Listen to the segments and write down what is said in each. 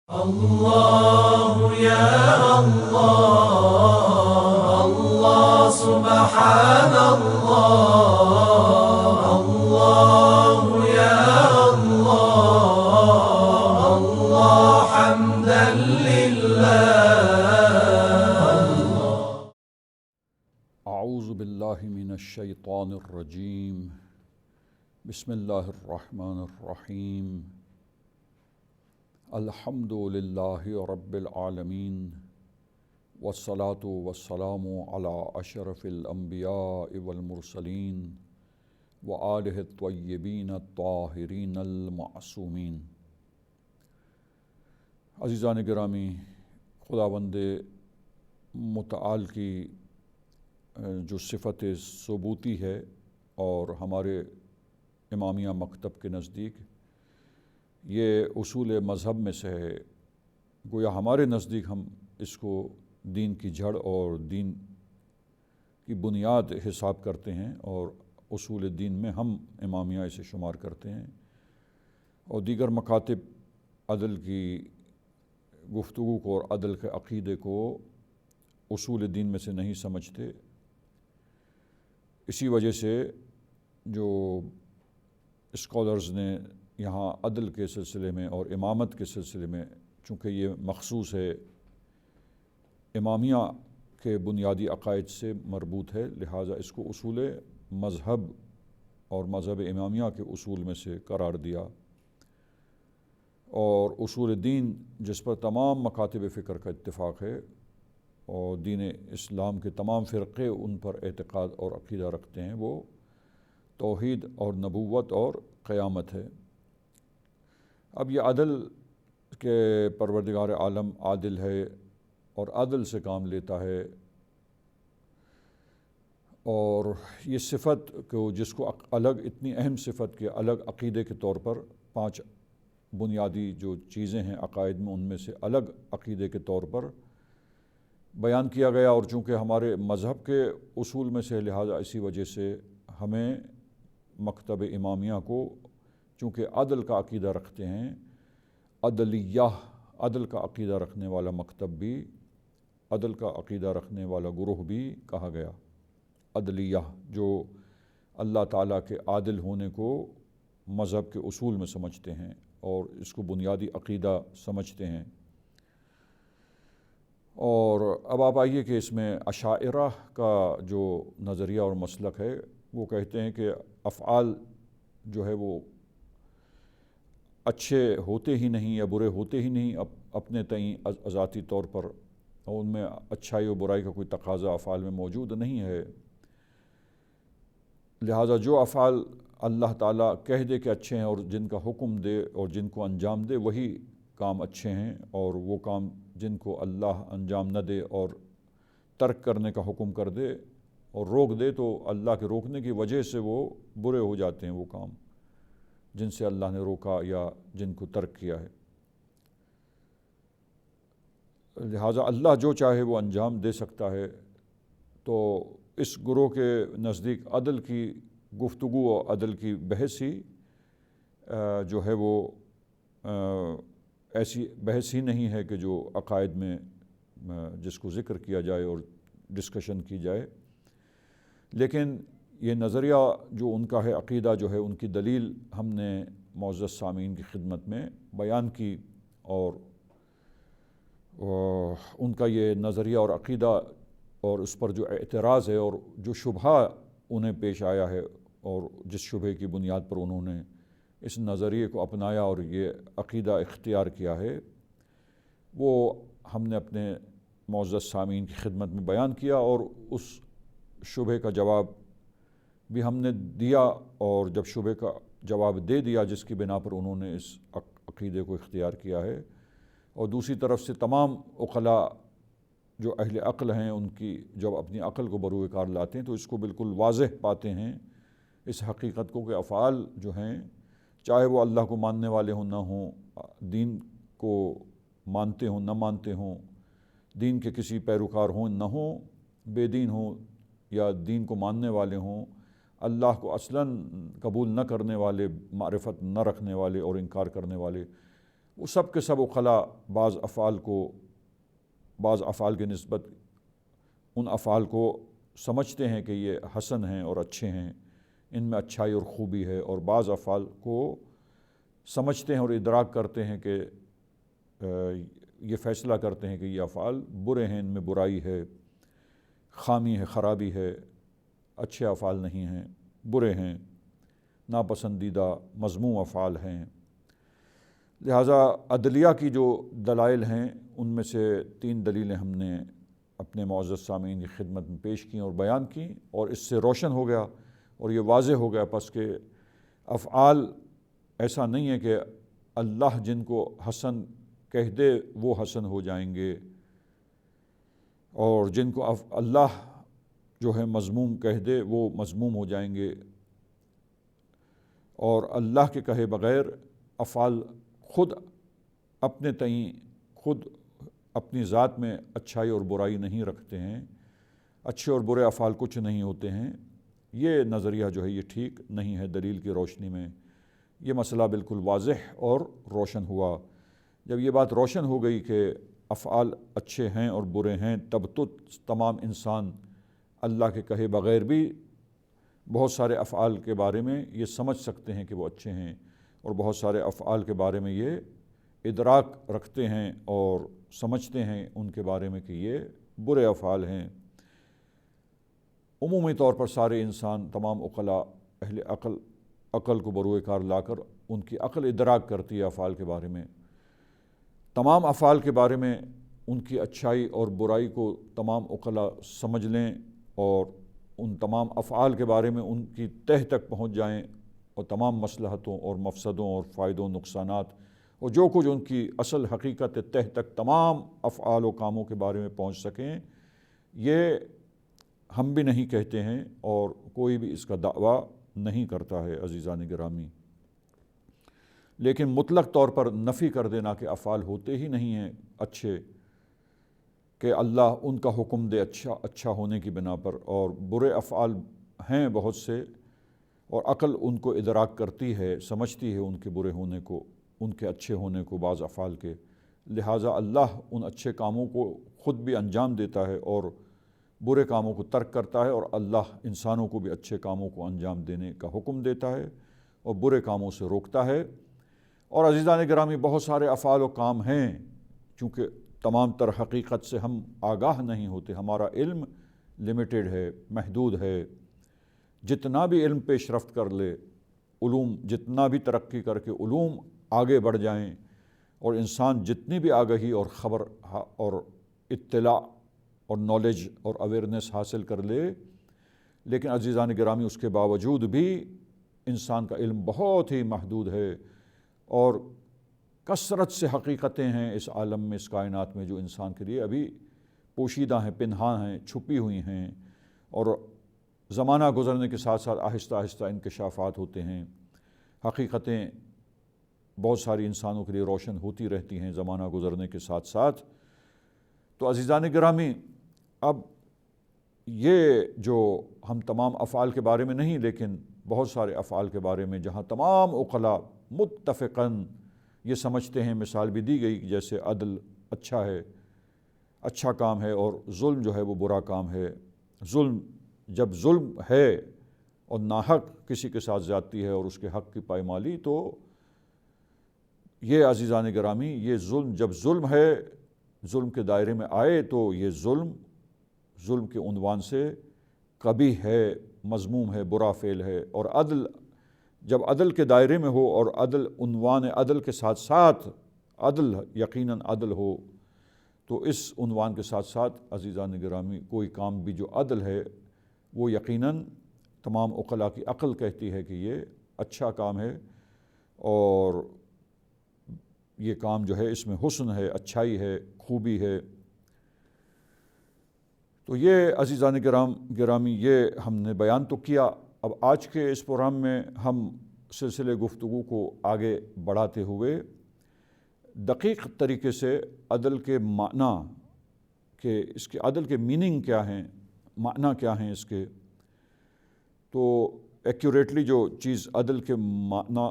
الله يا الله الله سبحان الله الله يا الله الله حمدا لله. اعوذ باللہ من الشیطان الرجیم. بسم اللہ الرحمن الرحیم. الحمد للہ رب العالمین والصلاة والسلام علی اشرف الانبیاء والمرسلین وآلہ الطیبین الطاہرین المعصومین. عزیزان گرامی، خداوند متعال کی جو صفت ثبوتی ہے اور ہمارے امامیہ مکتب کے نزدیک یہ اصول مذہب میں سے ہے. گویا ہمارے نزدیک ہم اس کو دین کی جڑ اور دین کی بنیاد حساب کرتے ہیں، اور اصول دین میں ہم امامیہ اسے شمار کرتے ہیں، اور دیگر مکاتب عدل کی گفتگو کو اور عدل کے عقیدے کو اصول دین میں سے نہیں سمجھتے. اسی وجہ سے جو اسکالرز نے یہاں عدل کے سلسلے میں اور امامت کے سلسلے میں، چونکہ یہ مخصوص ہے امامیہ کے بنیادی عقائد سے مربوط ہے، لہٰذا اس کو اصول مذہب اور مذہب امامیہ کے اصول میں سے قرار دیا. اور اصول دین جس پر تمام مکاتب فکر کا اتفاق ہے اور دین اسلام کے تمام فرقے ان پر اعتقاد اور عقیدہ رکھتے ہیں، وہ توحید اور نبوت اور قیامت ہے. اب یہ عدل کے پروردگار عالم عادل ہے اور عدل سے کام لیتا ہے، اور یہ صفت کو جس کو الگ اتنی اہم صفت کے الگ عقیدے کے طور پر 5 بنیادی جو چیزیں ہیں عقائد میں، ان میں سے الگ عقیدے کے طور پر بیان کیا گیا. اور چونکہ ہمارے مذہب کے اصول میں سے لہٰذا اسی وجہ سے ہمیں مکتب امامیہ کو چونکہ عدل کا عقیدہ رکھتے ہیں، عدلیہ عدل کا عقیدہ رکھنے والا مکتب بھی، عدل کا عقیدہ رکھنے والا گروہ بھی کہا گیا. عدلیہ جو اللہ تعالیٰ کے عادل ہونے کو مذہب کے اصول میں سمجھتے ہیں اور اس کو بنیادی عقیدہ سمجھتے ہیں. اور اب آپ آئیے کہ اس میں اشاعرہ کا جو نظریہ اور مسلک ہے، وہ کہتے ہیں کہ افعال جو ہے وہ اچھے ہوتے ہی نہیں یا برے ہوتے ہی نہیں اپنے تئیں ذاتی طور پر، اور ان میں اچھائی و برائی کا کوئی تقاضا افعال میں موجود نہیں ہے. لہٰذا جو افعال اللہ تعالیٰ کہہ دے کہ اچھے ہیں اور جن کا حکم دے اور جن کو انجام دے وہی کام اچھے ہیں، اور وہ کام جن کو اللہ انجام نہ دے اور ترک کرنے کا حکم کر دے اور روک دے تو اللہ کے روکنے کی وجہ سے وہ برے ہو جاتے ہیں، وہ کام جن سے اللہ نے روکا یا جن کو ترک کیا ہے. لہٰذا اللہ جو چاہے وہ انجام دے سکتا ہے. تو اس گروہ کے نزدیک عدل کی گفتگو اور عدل کی بحث ہی جو ہے وہ ایسی بحث ہی نہیں ہے کہ جو عقائد میں جس کو ذکر کیا جائے اور ڈسکشن کی جائے، لیکن یہ نظریہ جو ان کا ہے، عقیدہ جو ہے، ان کی دلیل ہم نے معزز سامعین کی خدمت میں بیان کی. اور ان کا یہ نظریہ اور عقیدہ اور اس پر جو اعتراض ہے اور جو شبہہ انہیں پیش آیا ہے اور جس شبہے کی بنیاد پر انہوں نے اس نظریے کو اپنایا اور یہ عقیدہ اختیار کیا ہے، وہ ہم نے اپنے معزز سامعین کی خدمت میں بیان کیا. اور اس شبہے کا جواب بھی ہم نے دیا، اور جب شبہے کا جواب دے دیا جس کی بنا پر انہوں نے اس عقیدے کو اختیار کیا ہے، اور دوسری طرف سے تمام عقلاء جو اہل عقل ہیں ان کی جب اپنی عقل کو بروئے کار لاتے ہیں تو اس کو بالکل واضح پاتے ہیں اس حقیقت کو کہ افعال جو ہیں، چاہے وہ اللہ کو ماننے والے ہوں نہ ہوں، دین کو مانتے ہوں نہ مانتے ہوں، دین کے کسی پیروکار ہوں نہ ہوں، بے دین ہوں یا دین کو ماننے والے ہوں، اللہ کو اصلاً قبول نہ کرنے والے، معرفت نہ رکھنے والے اور انکار کرنے والے، وہ سب کے سب اقلاء بعض افعال کی نسبت ان افعال کو سمجھتے ہیں کہ یہ حسن ہیں اور اچھے ہیں، ان میں اچھائی اور خوبی ہے، اور بعض افعال کو سمجھتے ہیں اور ادراک کرتے ہیں کہ یہ فیصلہ کرتے ہیں کہ یہ افعال برے ہیں، ان میں برائی ہے، خامی ہے، خرابی ہے، اچھے افعال نہیں ہیں، برے ہیں، ناپسندیدہ مذموم افعال ہیں۔ لہٰذا عدلیہ کی جو دلائل ہیں ان میں سے 3 دلیلیں ہم نے اپنے معزز سامعین کی خدمت میں پیش کیں اور بیان کیں، اور اس سے روشن ہو گیا اور یہ واضح ہو گیا پس کہ افعال ایسا نہیں ہے کہ اللہ جن کو حسن کہہ دے وہ حسن ہو جائیں گے، اور جن کو اللہ جو ہے مذموم کہہ دے وہ مذموم ہو جائیں گے، اور اللہ کے کہے بغیر افعال خود اپنے تئیں خود اپنی ذات میں اچھائی اور برائی نہیں رکھتے ہیں، اچھے اور برے افعال کچھ نہیں ہوتے ہیں۔ یہ نظریہ جو ہے یہ ٹھیک نہیں ہے۔ دلیل کی روشنی میں یہ مسئلہ بالکل واضح اور روشن ہوا۔ جب یہ بات روشن ہو گئی کہ افعال اچھے ہیں اور برے ہیں، تب تو تمام انسان اللہ کے کہے بغیر بھی بہت سارے افعال کے بارے میں یہ سمجھ سکتے ہیں کہ وہ اچھے ہیں، اور بہت سارے افعال کے بارے میں یہ ادراک رکھتے ہیں اور سمجھتے ہیں ان کے بارے میں کہ یہ برے افعال ہیں۔ عمومی طور پر سارے انسان، تمام عقلاء، اہل عقل کو بروئے کار لا کر ان کی عقل ادراک کرتی ہے افعال کے بارے میں۔ تمام افعال کے بارے میں ان کی اچھائی اور برائی کو تمام عقلاء سمجھ لیں اور ان تمام افعال کے بارے میں ان کی تہ تک پہنچ جائیں، اور تمام مصلحتوں اور مفسدوں اور فائدوں نقصانات اور جو کچھ ان کی اصل حقیقت تہ تک تمام افعال و کاموں کے بارے میں پہنچ سکیں، یہ ہم بھی نہیں کہتے ہیں اور کوئی بھی اس کا دعویٰ نہیں کرتا ہے عزیزان گرامی۔ لیکن مطلق طور پر نفی کر دینا کہ افعال ہوتے ہی نہیں ہیں اچھے، کہ اللہ ان کا حکم دے اچھا ہونے کی بنا پر، اور برے افعال ہیں بہت سے، اور عقل ان کو ادراک کرتی ہے، سمجھتی ہے ان کے برے ہونے کو، ان کے اچھے ہونے کو بعض افعال کے، لہٰذا اللہ ان اچھے کاموں کو خود بھی انجام دیتا ہے اور برے کاموں کو ترک کرتا ہے، اور اللہ انسانوں کو بھی اچھے کاموں کو انجام دینے کا حکم دیتا ہے اور برے کاموں سے روکتا ہے۔ اور عزیزان گرامی بہت سارے افعال و کام ہیں، چونکہ تمام تر حقیقت سے ہم آگاہ نہیں ہوتے، ہمارا علم لمیٹڈ ہے، محدود ہے۔ جتنا بھی علم پیش رفت کر لے، علوم جتنا بھی ترقی کر کے علوم آگے بڑھ جائیں، اور انسان جتنی بھی آگہی اور خبر اور اطلاع اور نالج اور اویئرنیس حاصل کر لے، لیکن عزیزان گرامی اس کے باوجود بھی انسان کا علم بہت ہی محدود ہے، اور کثرت سے حقیقتیں ہیں اس عالم میں، اس کائنات میں، جو انسان کے لیے ابھی پوشیدہ ہیں، پنہاں ہیں، چھپی ہوئی ہیں، اور زمانہ گزرنے کے ساتھ ساتھ آہستہ آہستہ انکشافات ہوتے ہیں۔ حقیقتیں بہت ساری انسانوں کے لیے روشن ہوتی رہتی ہیں زمانہ گزرنے کے ساتھ ساتھ۔ تو عزیزان گرامی، اب یہ جو ہم تمام افعال کے بارے میں نہیں، لیکن بہت سارے افعال کے بارے میں جہاں تمام عقلاء متفقاً یہ سمجھتے ہیں، مثال بھی دی گئی جیسے عدل اچھا ہے، اچھا کام ہے، اور ظلم جو ہے وہ برا کام ہے۔ جب ظلم ہے اور ناحق کسی کے ساتھ زیادتی ہے اور اس کے حق کی پائمالی، تو یہ عزیزان گرامی یہ جب ظلم ہے، ظلم کے دائرے میں آئے، تو یہ ظلم کے عنوان سے قبیح ہے، مذموم ہے، برا فعل ہے۔ اور عدل جب عدل کے دائرے میں ہو اور عنوان عدل کے ساتھ ساتھ عدل یقیناً عدل ہو، تو اس عنوان کے ساتھ ساتھ عزیزان گرامی کوئی کام بھی جو عدل ہے وہ یقیناً تمام عقلاء کی عقل کہتی ہے کہ یہ اچھا کام ہے، اور یہ کام جو ہے اس میں حسن ہے، اچھائی ہے، خوبی ہے۔ تو یہ عزیزان گرامی یہ ہم نے بیان تو کیا۔ اب آج کے اس پروگرام میں ہم سلسلے گفتگو کو آگے بڑھاتے ہوئے دقیق طریقے سے عدل کے معنی کہ اس کے عدل کے میننگ کیا ہیں، معنی کیا ہیں اس کے، تو ایکوریٹلی جو چیز عدل کے معنی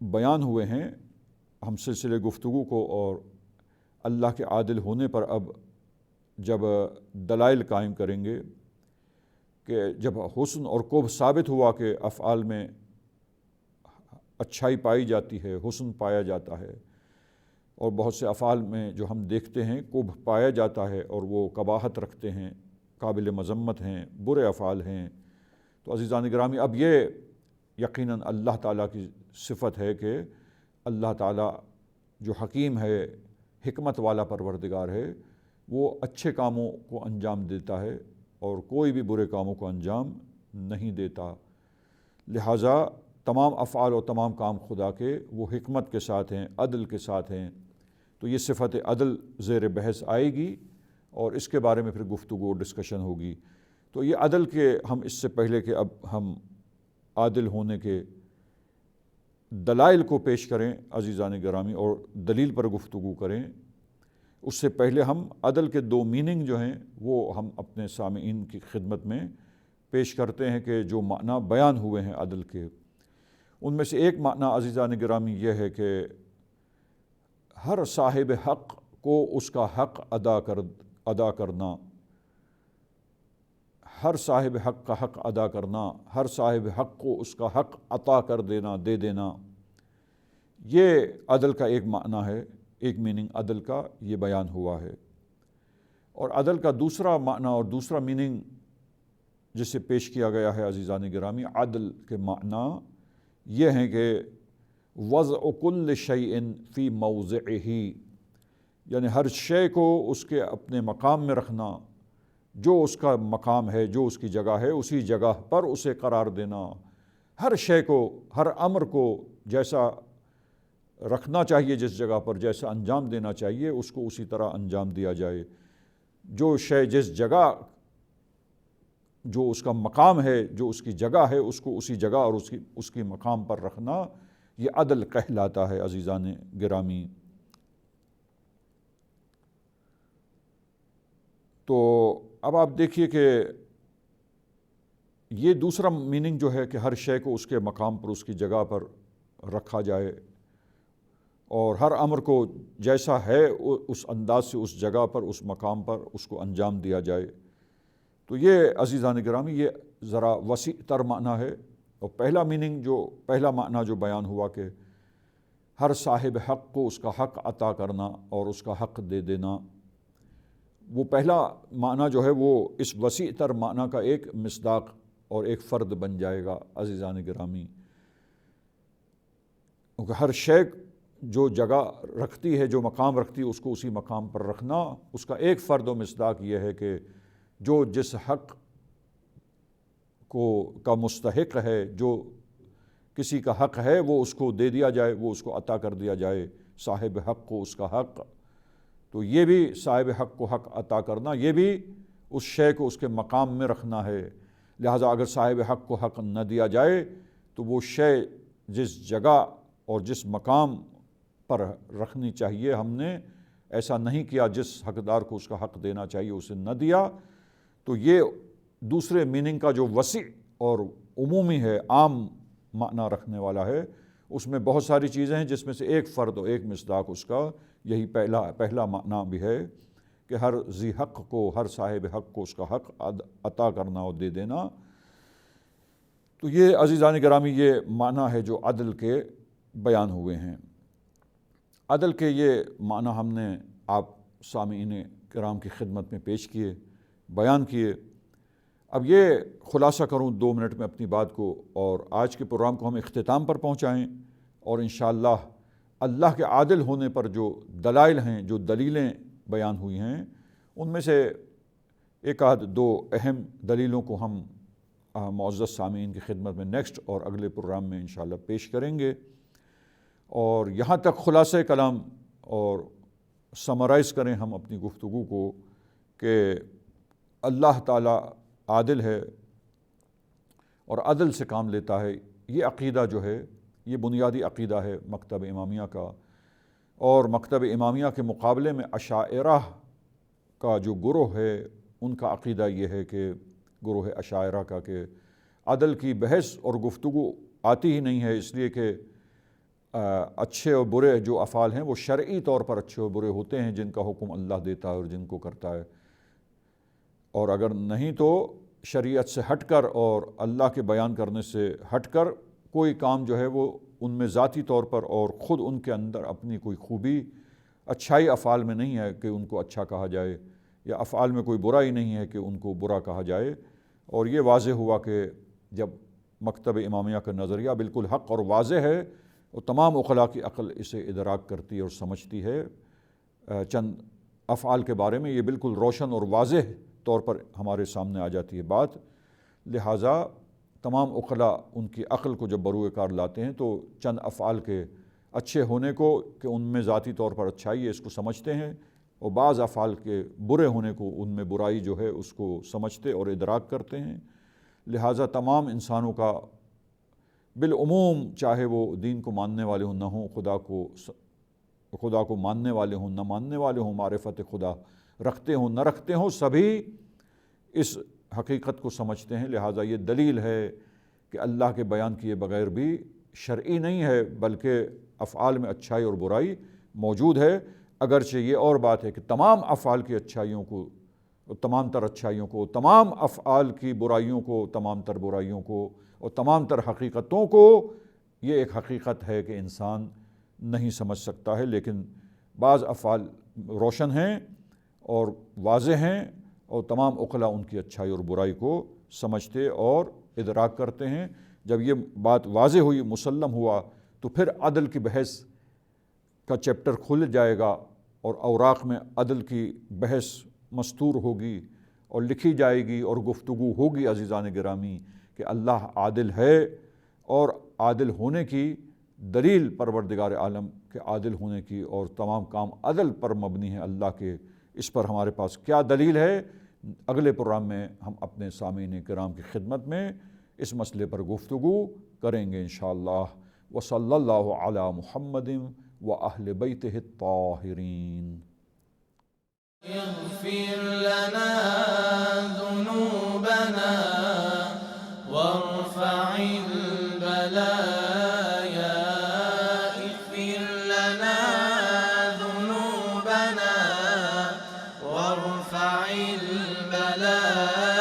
بیان ہوئے ہیں ہم سلسلے گفتگو کو اور اللہ کے عادل ہونے پر اب جب دلائل قائم کریں گے کہ جب حسن اور قبح ثابت ہوا کہ افعال میں اچھائی پائی جاتی ہے، حسن پایا جاتا ہے، اور بہت سے افعال میں جو ہم دیکھتے ہیں قبح پایا جاتا ہے اور وہ قباحت رکھتے ہیں، قابل مذمت ہیں، برے افعال ہیں، تو عزیزان گرامی اب یہ یقیناً اللہ تعالیٰ کی صفت ہے کہ اللہ تعالیٰ جو حکیم ہے، حکمت والا پروردگار ہے، وہ اچھے کاموں کو انجام دیتا ہے اور کوئی بھی برے کاموں کو انجام نہیں دیتا، لہٰذا تمام افعال اور تمام کام خدا کے وہ حکمت کے ساتھ ہیں، عدل کے ساتھ ہیں، تو یہ صفت عدل زیر بحث آئے گی اور اس کے بارے میں پھر گفتگو اور ڈسکشن ہوگی۔ تو یہ عدل کے ہم اس سے پہلے کہ اب ہم عادل ہونے کے دلائل کو پیش کریں عزیزان گرامی اور دلیل پر گفتگو کریں، اس سے پہلے ہم عدل کے دو میننگ جو ہیں وہ ہم اپنے سامعین کی خدمت میں پیش کرتے ہیں کہ جو معنی بیان ہوئے ہیں عدل کے، ان میں سے ایک معنی عزیزان گرامی یہ ہے کہ ہر صاحب حق کو اس کا حق ادا کرنا، ہر صاحب حق کا حق ادا کرنا، ہر صاحب حق کو اس کا حق عطا کر دینا، دے دینا، یہ عدل کا ایک معنی ہے، ایک میننگ عدل کا یہ بیان ہوا ہے۔ اور عدل کا دوسرا معنی اور دوسرا میننگ جسے پیش کیا گیا ہے عزیزان گرامی، عدل کے معنی یہ ہیں کہ وضع کل شیء فی موضعہ، یعنی ہر شے کو اس کے اپنے مقام میں رکھنا، جو اس کا مقام ہے، جو اس کی جگہ ہے اسی جگہ پر اسے قرار دینا، ہر شے کو، ہر امر کو جیسا رکھنا چاہیے جس جگہ پر، جیسا انجام دینا چاہیے اس کو اسی طرح انجام دیا جائے، جو شے جس جگہ، جو اس کا مقام ہے، جو اس کی جگہ ہے اس کو اسی جگہ اور اس کی مقام پر رکھنا، یہ عدل کہلاتا ہے عزیزان گرامی۔ تو اب آپ دیکھیے کہ یہ دوسرا میننگ جو ہے کہ ہر شے کو اس کے مقام پر، اس کی جگہ پر رکھا جائے اور ہر امر کو جیسا ہے اس انداز سے اس جگہ پر، اس مقام پر اس کو انجام دیا جائے، تو یہ عزیزان گرامی یہ ذرا وسیع تر معنی ہے۔ اور پہلا معنی جو بیان ہوا کہ ہر صاحب حق کو اس کا حق عطا کرنا اور اس کا حق دے دینا، وہ پہلا معنی جو ہے وہ اس وسیع تر معنی کا ایک مصداق اور ایک فرد بن جائے گا عزیزان گرامی، کیونکہ ہر شے جو جگہ رکھتی ہے، جو مقام رکھتی ہے، اس کو اسی مقام پر رکھنا، اس کا ایک فرد و مصداق یہ ہے کہ جو جس حق کا مستحق ہے، جو کسی کا حق ہے وہ اس کو دے دیا جائے، وہ اس کو عطا کر دیا جائے، صاحب حق کو اس کا حق، تو یہ بھی صاحب حق کو حق عطا کرنا، یہ بھی اس شے کو اس کے مقام میں رکھنا ہے، لہٰذا اگر صاحب حق کو حق نہ دیا جائے تو وہ شے جس جگہ اور جس مقام پر رکھنی چاہیے ہم نے ایسا نہیں کیا، جس حقدار کو اس کا حق دینا چاہیے اسے نہ دیا، تو یہ دوسرے میننگ کا جو وسیع اور عمومی ہے، عام معنی رکھنے والا ہے، اس میں بہت ساری چیزیں ہیں جس میں سے ایک فرد اور ایک مصداق اس کا یہی پہلا معنی بھی ہے کہ ہر ذی حق کو، ہر صاحب حق کو اس کا حق عطا کرنا اور دے دینا۔ تو یہ عزیزان گرامی یہ معنی ہے جو عدل کے بیان ہوئے ہیں۔ عدل کے یہ معنی ہم نے آپ سامعین کرام کی خدمت میں پیش کیے، بیان کیے۔ اب یہ خلاصہ کروں 2 منٹ میں اپنی بات کو اور آج کے پروگرام کو ہم اختتام پر پہنچائیں، اور انشاءاللہ اللہ کے عادل ہونے پر جو دلائل ہیں، جو دلیلیں بیان ہوئی ہیں، ان میں سے ایک آدھ 2 اہم دلیلوں کو ہم معزز سامعین کی خدمت میں نیکسٹ اور اگلے پروگرام میں انشاءاللہ پیش کریں گے، اور یہاں تک خلاصہ کلام اور سمرائز کریں ہم اپنی گفتگو کو کہ اللہ تعالیٰ عادل ہے اور عدل سے کام لیتا ہے، یہ عقیدہ جو ہے یہ بنیادی عقیدہ ہے مکتب امامیہ کا، اور مکتب امامیہ کے مقابلے میں اشاعرہ کا جو گروہ ہے ان کا عقیدہ یہ ہے کہ گروہ اشاعرہ کا کہ عدل کی بحث اور گفتگو آتی ہی نہیں ہے، اس لیے کہ اچھے اور برے جو افعال ہیں وہ شرعی طور پر اچھے اور برے ہوتے ہیں، جن کا حکم اللہ دیتا ہے اور جن کو کرتا ہے، اور اگر نہیں تو شریعت سے ہٹ کر اور اللہ کے بیان کرنے سے ہٹ کر کوئی کام جو ہے وہ ان میں ذاتی طور پر اور خود ان کے اندر اپنی کوئی خوبی اچھائی افعال میں نہیں ہے کہ ان کو اچھا کہا جائے، یا افعال میں کوئی برائی نہیں ہے کہ ان کو برا کہا جائے۔ اور یہ واضح ہوا کہ جب مکتب امامیہ کا نظریہ بالکل حق اور واضح ہے، اور تمام عقلاء کی عقل اسے ادراک کرتی ہے اور سمجھتی ہے، چند افعال کے بارے میں یہ بالکل روشن اور واضح طور پر ہمارے سامنے آ جاتی ہے بات، لہٰذا تمام عقلاء ان کی عقل کو جب بروئے کار لاتے ہیں تو چند افعال کے اچھے ہونے کو کہ ان میں ذاتی طور پر اچھائی ہے اس کو سمجھتے ہیں، اور بعض افعال کے برے ہونے کو ان میں برائی جو ہے اس کو سمجھتے اور ادراک کرتے ہیں۔ لہٰذا تمام انسانوں کا بالعموم، چاہے وہ دین کو ماننے والے ہوں نہ ہوں، خدا کو ماننے والے ہوں نہ ماننے والے ہوں، معرفت خدا رکھتے ہوں نہ رکھتے ہوں، سبھی اس حقیقت کو سمجھتے ہیں۔ لہٰذا یہ دلیل ہے کہ اللہ کے بیان کیے بغیر بھی شرعی نہیں ہے، بلکہ افعال میں اچھائی اور برائی موجود ہے، اگرچہ یہ اور بات ہے کہ تمام افعال کی اچھائیوں کو، تمام تر اچھائیوں کو، تمام افعال کی برائیوں کو، تمام تر برائیوں کو اور تمام تر حقیقتوں کو، یہ ایک حقیقت ہے کہ انسان نہیں سمجھ سکتا ہے، لیکن بعض افعال روشن ہیں اور واضح ہیں، اور تمام عقلاء ان کی اچھائی اور برائی کو سمجھتے اور ادراک کرتے ہیں۔ جب یہ بات واضح ہوئی، مسلم ہوا، تو پھر عدل کی بحث کا چیپٹر کھل جائے گا، اور اوراق میں عدل کی بحث مستور ہوگی اور لکھی جائے گی اور گفتگو ہوگی عزیزان گرامی کہ اللہ عادل ہے، اور عادل ہونے کی دلیل پروردگار عالم کے عادل ہونے کی اور تمام کام عدل پر مبنی ہے اللہ کے، اس پر ہمارے پاس کیا دلیل ہے، اگلے پروگرام میں ہم اپنے سامعین کرام کی خدمت میں اس مسئلے پر گفتگو کریں گے انشاءاللہ۔ وصلی اللہ علی محمد وأہل بیتہ الطاہرین۔ اغفر لنا ذنوبنا وارفع البلايا، اغفر لنا ذنوبنا وارفع البلايا،